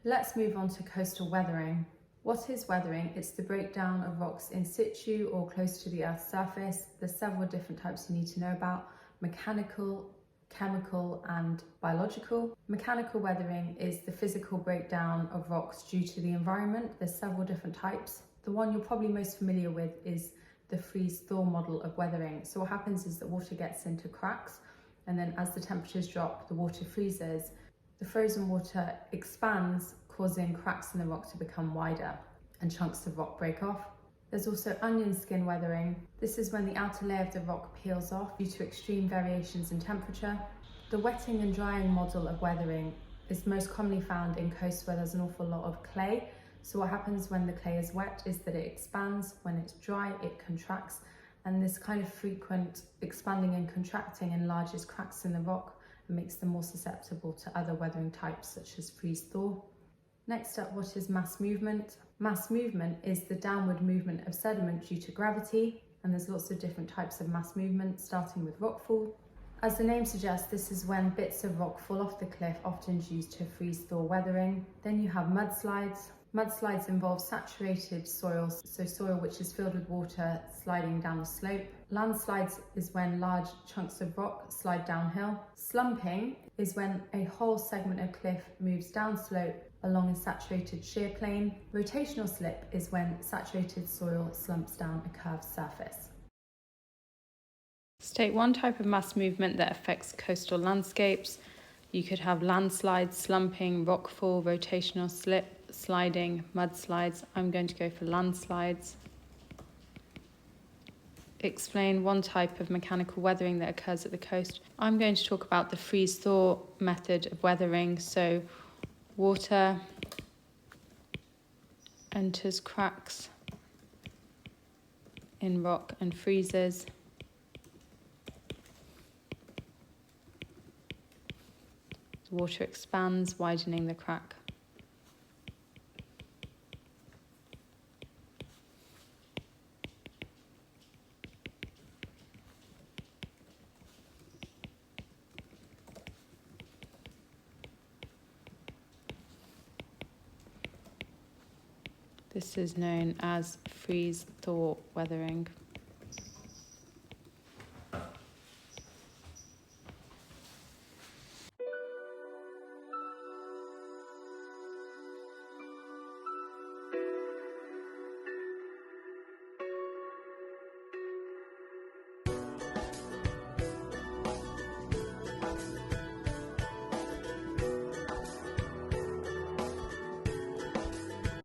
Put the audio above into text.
Let's move on to coastal weathering. What is weathering? It's the breakdown of rocks in situ or close to the Earth's surface. There's several different types you need to know about: mechanical, chemical and biological. Mechanical weathering is the physical breakdown of rocks due to the environment. There's several different types. The one you're probably most familiar with is the freeze-thaw model of weathering. So what happens is that water gets into cracks, and then as the temperatures drop, the water freezes. The frozen water expands, causing cracks in the rock to become wider and chunks of rock break off. There's also onion skin weathering. This is when the outer layer of the rock peels off due to extreme variations in temperature. The wetting and drying model of weathering is most commonly found in coasts where there's an awful lot of clay. So what happens when the clay is wet is that it expands. When it's dry, it contracts. And this kind of frequent expanding and contracting enlarges cracks in the rock and makes them more susceptible to other weathering types such as freeze-thaw. Next up, what is mass movement? Mass movement is the downward movement of sediment due to gravity, and there's lots of different types of mass movement, starting with rockfall. As the name suggests, this is when bits of rock fall off the cliff, often due to freeze-thaw weathering. Then you have mudslides. Mudslides involve saturated soils, so soil which is filled with water sliding down a slope. Landslides is when large chunks of rock slide downhill. Slumping is when a whole segment of cliff moves downslope along a saturated shear plane. Rotational slip is when saturated soil slumps down a curved surface. State one type of mass movement that affects coastal landscapes. You could have landslides, slumping, rockfall, rotational slip, sliding, mudslides. I'm going to go for landslides. Explain one type of mechanical weathering that occurs at the coast. I'm going to talk about the freeze-thaw method of weathering. So water enters cracks in rock and freezes. The water expands, widening the crack. This is known as freeze-thaw weathering.